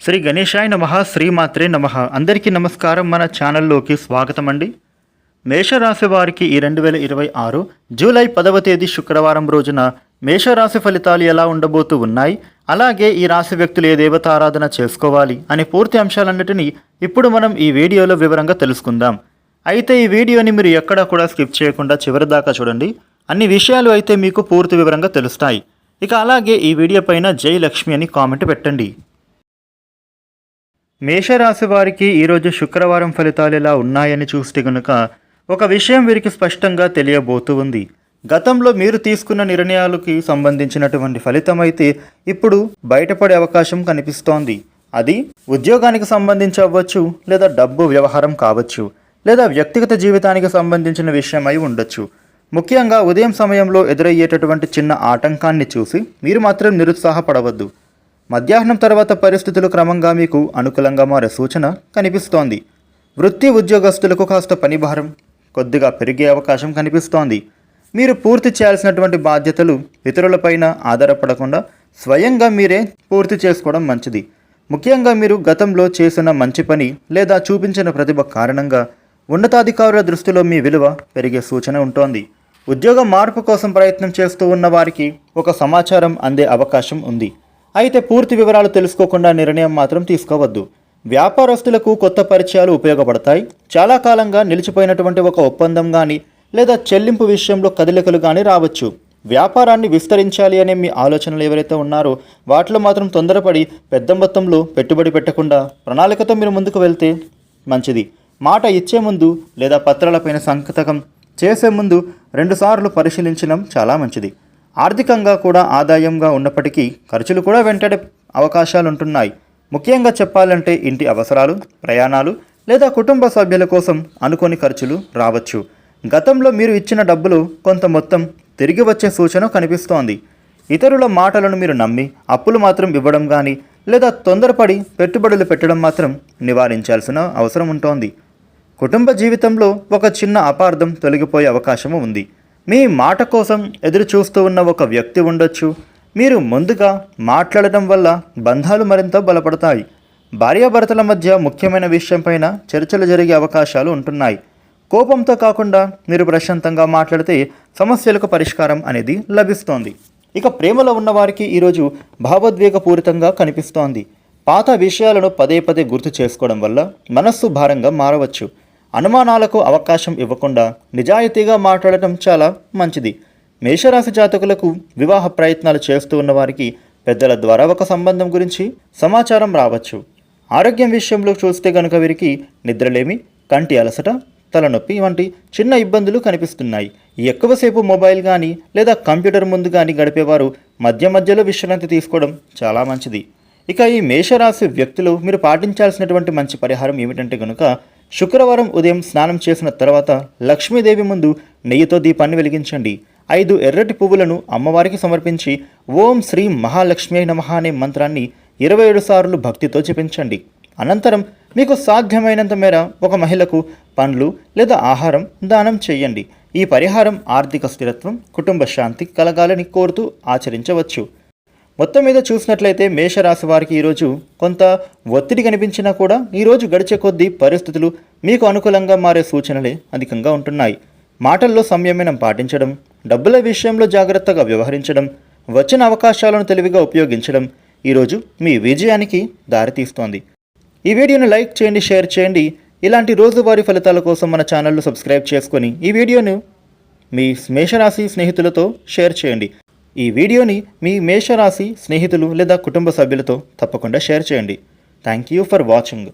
శ్రీ గణేశాయ నమః, శ్రీమాత్రే నమః. అందరికీ నమస్కారం. మన ఛానల్లోకి స్వాగతం అండి. మేషరాశి వారికి ఈ 2026 జూలై 10వ తేదీ శుక్రవారం రోజున మేషరాశి ఫలితాలు ఎలా ఉండబోతూ ఉన్నాయి, అలాగే ఈ రాశి వ్యక్తులు ఏ దేవతారాధన చేసుకోవాలి అనే పూర్తి అంశాలన్నిటినీ ఇప్పుడు మనం ఈ వీడియోలో వివరంగా తెలుసుకుందాం. అయితే ఈ వీడియోని మీరు ఎక్కడా కూడా స్కిప్ చేయకుండా చివరి దాకా చూడండి. అన్ని విషయాలు అయితే మీకు పూర్తి వివరంగా తెలుస్తాయి. ఇక అలాగే ఈ వీడియో పైన జై లక్ష్మి అని కామెంట్ పెట్టండి. మేషరాశి వారికి ఈరోజు శుక్రవారం ఫలితాలు ఎలా ఉన్నాయని చూస్తే కనుక ఒక విషయం వీరికి స్పష్టంగా తెలియబోతూ ఉంది. గతంలో మీరు తీసుకున్న నిర్ణయాలకి సంబంధించినటువంటి ఫలితం అయితే ఇప్పుడు బయటపడే అవకాశం కనిపిస్తోంది. అది ఉద్యోగానికి సంబంధించి అవ్వచ్చు, లేదా డబ్బు వ్యవహారం కావచ్చు, లేదా వ్యక్తిగత జీవితానికి సంబంధించిన విషయం అయి ఉండొచ్చు. ముఖ్యంగా ఉదయం సమయంలో ఎదురయ్యేటటువంటి చిన్న ఆటంకాన్ని చూసి మీరు మాత్రం నిరుత్సాహపడవద్దు. మధ్యాహ్నం తర్వాత పరిస్థితులు క్రమంగా మీకు అనుకూలంగా మారే సూచన కనిపిస్తోంది. వృత్తి ఉద్యోగస్తులకు కాస్త పనిభారం కొద్దిగా పెరిగే అవకాశం కనిపిస్తోంది. మీరు పూర్తి చేయాల్సినటువంటి బాధ్యతలు ఇతరులపైన ఆధారపడకుండా స్వయంగా మీరే పూర్తి చేసుకోవడం మంచిది. ముఖ్యంగా మీరు గతంలో చేసిన మంచి పని లేదా చూపించిన ప్రతిభ కారణంగా ఉన్నతాధికారుల దృష్టిలో మీ విలువ పెరిగే సూచన ఉంటోంది. ఉద్యోగ మార్పు కోసం ప్రయత్నం చేస్తూ ఉన్న వారికి ఒక సమాచారం అందే అవకాశం ఉంది. అయితే పూర్తి వివరాలు తెలుసుకోకుండా నిర్ణయం మాత్రం తీసుకోవద్దు. వ్యాపారస్తులకు కొత్త పరిచయాలు ఉపయోగపడతాయి. చాలా కాలంగా నిలిచిపోయినటువంటి ఒక ఒప్పందం కానీ లేదా చెల్లింపు విషయంలో కదలికలు కానీ రావచ్చు. వ్యాపారాన్ని విస్తరించాలి అనే మీ ఆలోచనలు ఎవరైతే ఉన్నారో వాటిలో మాత్రం తొందరపడి పెద్ద మొత్తంలో పెట్టుబడి పెట్టకుండా ప్రణాళికతో మీరు ముందుకు వెళ్తే మంచిది. మాట ఇచ్చే ముందు లేదా పత్రాలపైన సంతకం చేసే ముందు 2 సార్లు పరిశీలించడం చాలా మంచిది. ఆర్థికంగా కూడా ఆదాయంగా ఉన్నప్పటికీ ఖర్చులు కూడా వెంటనే అవకాశాలు ఉంటున్నాయి. ముఖ్యంగా చెప్పాలంటే ఇంటి అవసరాలు, ప్రయాణాలు లేదా కుటుంబ సభ్యుల కోసం అనుకోని ఖర్చులు రావచ్చు. గతంలో మీరు ఇచ్చిన డబ్బులు కొంత మొత్తం తిరిగి వచ్చే సూచన కనిపిస్తోంది. ఇతరుల మాటలను మీరు నమ్మి అప్పులు మాత్రం ఇవ్వడం కానీ లేదా తొందరపడి పెట్టుబడులు పెట్టడం మాత్రం నివారించాల్సిన అవసరం ఉంటోంది. కుటుంబ జీవితంలో ఒక చిన్న అపార్థం తొలగిపోయే అవకాశము ఉంది. మీ మాట కోసం ఎదురు చూస్తూ ఉన్న ఒక వ్యక్తి ఉండొచ్చు. మీరు ముందుగా మాట్లాడటం వల్ల బంధాలు మరింత బలపడతాయి. భార్యాభర్తల మధ్య ముఖ్యమైన విషయంపైన చర్చలు జరిగే అవకాశాలు ఉంటున్నాయి. కోపంతో కాకుండా మీరు ప్రశాంతంగా మాట్లాడితే సమస్యలకు పరిష్కారం అనేది లభిస్తోంది. ఇక ప్రేమలో ఉన్నవారికి ఈరోజు భావోద్వేగపూరితంగా కనిపిస్తోంది. పాత విషయాలను పదే పదే గుర్తు చేసుకోవడం వల్ల మనస్సు భారంగా మారవచ్చు. అనుమానాలకు అవకాశం ఇవ్వకుండా నిజాయితీగా మాట్లాడటం చాలా మంచిది. మేషరాశి జాతకులకు వివాహ ప్రయత్నాలు చేస్తూ ఉన్న వారికి పెద్దల ద్వారా ఒక సంబంధం గురించి సమాచారం రావచ్చు. ఆరోగ్యం విషయంలో చూస్తే కనుక వీరికి నిద్రలేమి, కంటి అలసట, తలనొప్పి వంటి చిన్న ఇబ్బందులు కనిపిస్తున్నాయి. ఎక్కువసేపు మొబైల్ కానీ లేదా కంప్యూటర్ ముందు కానీ గడిపేవారు మధ్య మధ్యలో విశ్రాంతి తీసుకోవడం చాలా మంచిది. ఇక ఈ మేషరాశి వ్యక్తులు మీరు పాటించాల్సినటువంటి మంచి పరిహారం ఏమిటంటే కనుక శుక్రవారం ఉదయం స్నానం చేసిన తర్వాత లక్ష్మీదేవి ముందు నెయ్యితో దీపాన్ని వెలిగించండి. 5 ఎర్రటి పువ్వులను అమ్మవారికి సమర్పించి ఓం శ్రీ మహాలక్ష్మి నమః అనే మంత్రాన్ని 27 సార్లు భక్తితో జపించండి. అనంతరం మీకు సాధ్యమైనంత మేర ఒక మహిళకు పండ్లు లేదా ఆహారం దానం చేయండి. ఈ పరిహారం ఆర్థిక స్థిరత్వం, కుటుంబ శాంతి కలగాలని కోరుతూ ఆచరించవచ్చు. మొత్తం మీద చూసినట్లయితే మేషరాశి వారికి ఈరోజు కొంత ఒత్తిడి కనిపించినా కూడా ఈరోజు గడిచే కొద్దీ పరిస్థితులు మీకు అనుకూలంగా మారే సూచనలే అధికంగా ఉంటున్నాయి. మాటల్లో సంయమనం పాటించడం, డబ్బుల విషయంలో జాగ్రత్తగా వ్యవహరించడం, వచ్చిన అవకాశాలను తెలివిగా ఉపయోగించడం ఈరోజు మీ విజయానికి దారితీస్తోంది. ఈ వీడియోను లైక్ చేయండి, షేర్ చేయండి. ఇలాంటి రోజువారీ ఫలితాల కోసం మన ఛానల్ను సబ్స్క్రైబ్ చేసుకొని ఈ వీడియోను మీ మేషరాశి స్నేహితులతో షేర్ చేయండి. ఈ వీడియోని మీ మేషరాశి స్నేహితులు లేదా కుటుంబ సభ్యులతో తప్పకుండా షేర్ చేయండి. Thank you for watching.